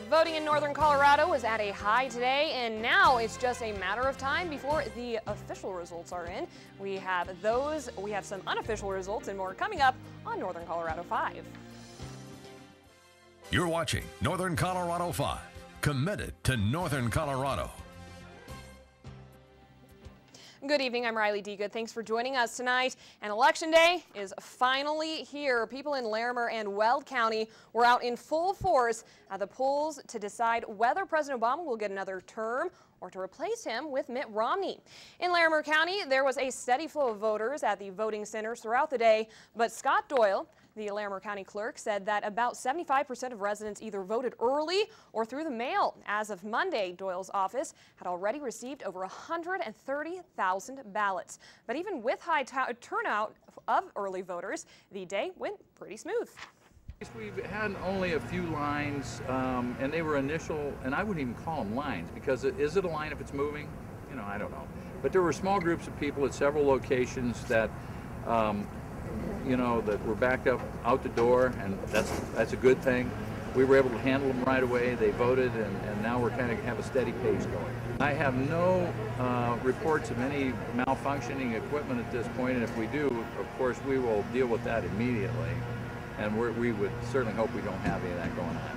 Voting in northern Colorado was at a high today, and now it's just a matter of time before the official results are in. We have some unofficial results and more coming up on Northern Colorado 5. You're watching Northern Colorado 5, committed to Northern Colorado. Good evening, I'm Riley Degood. Thanks for joining us tonight. And Election Day is finally here. People in Larimer and Weld County were out in full force at the polls to decide whether President Obama will get another term or to replace him with Mitt Romney. In Larimer County, there was a steady flow of voters at the voting centers throughout the day, but Scott Doyle, the Larimer County clerk, said that about 75% of residents either voted early or through the mail. As of Monday, Doyle's office had already received over 130,000 ballots. But even with high turnout of early voters, the day went pretty smooth. We've had only a few lines, and they were initial, and I wouldn't even call them lines, because is it a line if it's moving? You know, I don't know. But there were small groups of people at several locations that that were backed up out the door, and that's a good thing. We were able to handle them right away. They voted, and now we're kind of have a steady pace going. I have no reports of any malfunctioning equipment at this point, and if we do, of course, we will deal with that immediately. And we would certainly hope we don't have any of that going on.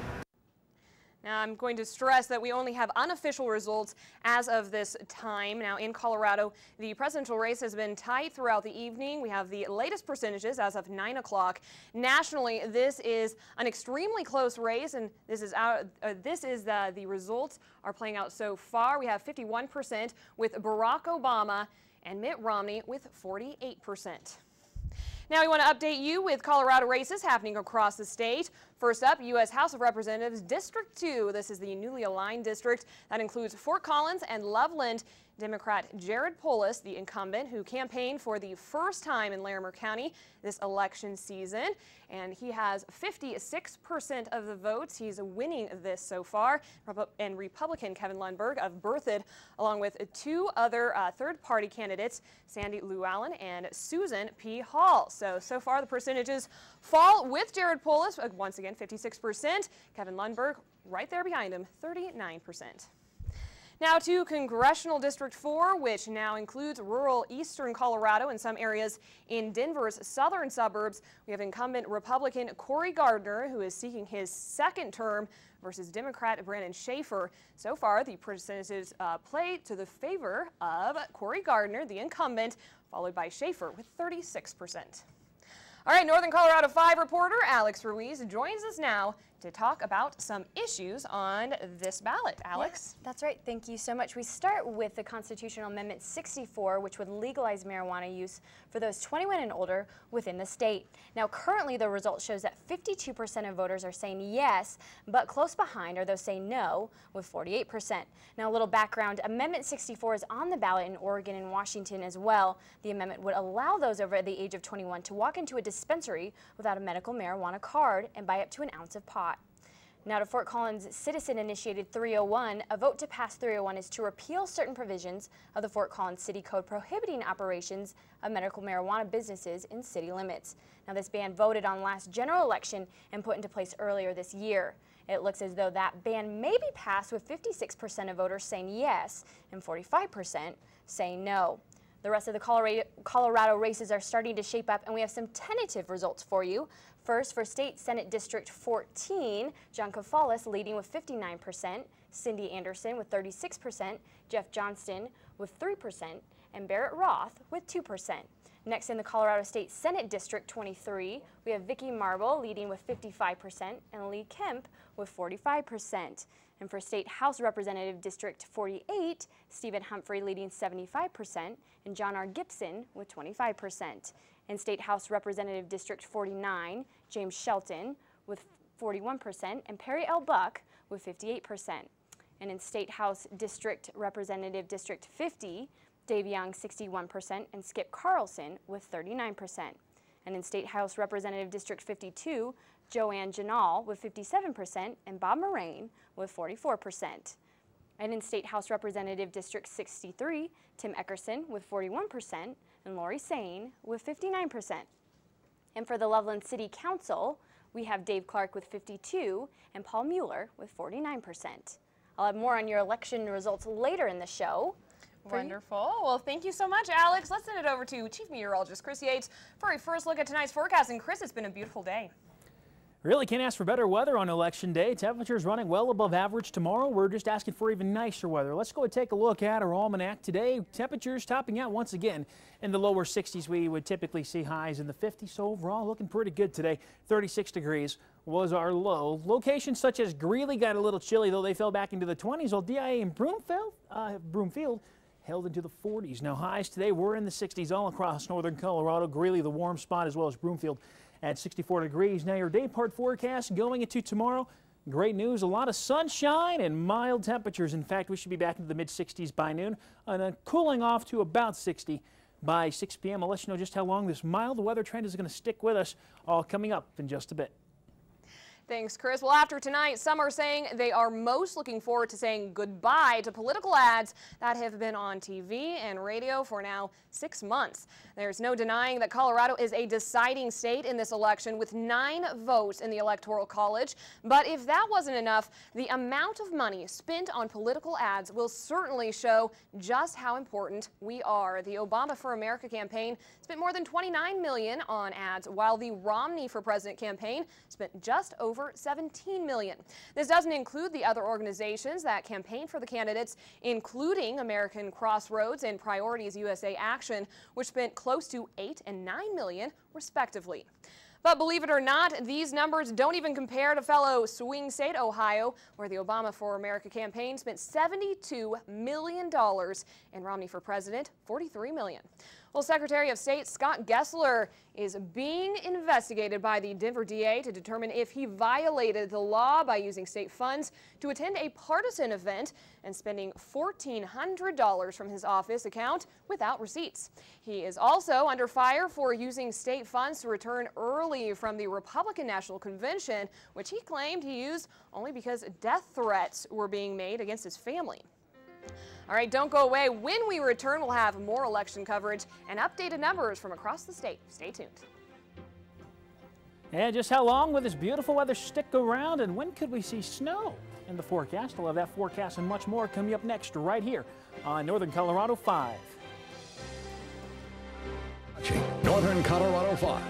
Now, I'm going to stress that we only have unofficial results as of this time. Now, in Colorado, the presidential race has been tight throughout the evening. We have the latest percentages as of 9 o'clock. Nationally, this is an extremely close race, and the results are playing out so far. We have 51% with Barack Obama and Mitt Romney with 48%. Now we want to update you with Colorado races happening across the state. First up, U.S. House of Representatives District 2. This is the newly aligned district that includes Fort Collins and Loveland. Democrat Jared Polis, the incumbent, who campaigned for the first time in Larimer County this election season, and he has 56% of the votes. He's winning this so far. And Republican Kevin Lundberg of Berthoud, along with two other third-party candidates, Sandy Llewellyn and Susan P. Hall. So far the percentages fall with Jared Polis, once again 56%. Kevin Lundberg right there behind him, 39%. Now to Congressional District 4, which now includes rural eastern Colorado and some areas in Denver's southern suburbs. We have incumbent Republican Cory Gardner, who is seeking his second term, versus Democrat Brandon Schaefer. So far, the percentages play to the favor of Cory Gardner, the incumbent, followed by Schaefer with 36%. All right, Northern Colorado 5 reporter Alex Ruiz joins us now to talk about some issues on this ballot. Alex? Yeah, that's right. Thank you so much. We start with the Constitutional Amendment 64, which would legalize marijuana use for those 21 and older within the state. Now, currently, the result shows that 52% of voters are saying yes, but close behind are those saying no, with 48%. Now, a little background, Amendment 64 is on the ballot in Oregon and Washington as well. The amendment would allow those over the age of 21 to walk into a dispensary without a medical marijuana card and buy up to an ounce of pot. Now to Fort Collins citizen-initiated 301, a vote to pass 301 is to repeal certain provisions of the Fort Collins City Code prohibiting operations of medical marijuana businesses in city limits. Now this ban voted on last general election and put into place earlier this year. It looks as though that ban may be passed with 56% of voters saying yes and 45% saying no. The rest of the Colorado races are starting to shape up, and we have some tentative results for you. First, for State Senate District 14, John Kofalis leading with 59%, Cindy Anderson with 36%, Jeff Johnston with 3%, and Barrett Roth with 2%. Next, in the Colorado State Senate District 23, we have Vicki Marble leading with 55% and Lee Kemp with 45%. And for State House Representative District 48, Stephen Humphrey leading 75% and John R. Gibson with 25%. In State House Representative District 49, James Shelton with 41% and Perry L. Buck with 58%. And in State House Representative District 50, Dave Young 61% and Skip Carlson with 39%. And in State House Representative District 52, Joanne Janal with 57% and Bob Moraine with 44%. And in State House Representative District 63, Tim Eckerson with 41% and Lori Sane with 59%. And for the Loveland City Council, We have Dave Clark with 52 and Paul Mueller with 49%. I'll have more on your election results later in the show. Wonderful. Well, thank you so much, Alex. Let's send it over to Chief Meteorologist Chris Yates for a first look at tonight's forecast. And Chris, it's been a beautiful day. Really can't ask for better weather on Election Day. Temperatures running well above average tomorrow. We're just asking for even nicer weather. Let's go and take a look at our almanac today. Temperatures topping out once again in the lower 60s. We would typically see highs in the 50s. So overall, looking pretty good today. 36 degrees was our low. Locations such as Greeley got a little chilly, though they fell back into the 20s. While DIA and Broomfield held into the 40s. Now highs today were in the 60s all across northern Colorado. Greeley, the warm spot, as well as Broomfield at 64 degrees. Now your day part forecast going into tomorrow. Great news, a lot of sunshine and mild temperatures. In fact, we should be back into the mid 60s by noon and cooling off to about 60 by 6 p.m. I'll let you know just how long this mild weather trend is going to stick with us, all coming up in just a bit. Thanks, Chris. Well, after tonight, some are saying they are most looking forward to saying goodbye to political ads that have been on TV and radio for now 6 months. There's no denying that Colorado is a deciding state in this election with 9 votes in the Electoral College. But if that wasn't enough, the amount of money spent on political ads will certainly show just how important we are. The Obama for America campaign spent more than $29 million on ads, while the Romney for President campaign spent just over $17 million. This doesn't include the other organizations that campaign for the candidates, including American Crossroads and Priorities USA Action, which spent close to $8 and $9 million, respectively. But believe it or not, these numbers don't even compare to fellow swing state Ohio, where the Obama for America campaign spent $72 million and Romney for President $43 million. Well, Secretary of State Scott Gessler is being investigated by the Denver DA to determine if he violated the law by using state funds to attend a partisan event and spending $1,400 from his office account without receipts. He is also under fire for using state funds to return early from the Republican National Convention, which he claimed he used only because death threats were being made against his family. All right, don't go away. When we return, we'll have more election coverage and updated numbers from across the state. Stay tuned. And just how long will this beautiful weather stick around, and when could we see snow in the forecast? I'll have that forecast and much more coming up next right here on Northern Colorado 5. Northern Colorado 5.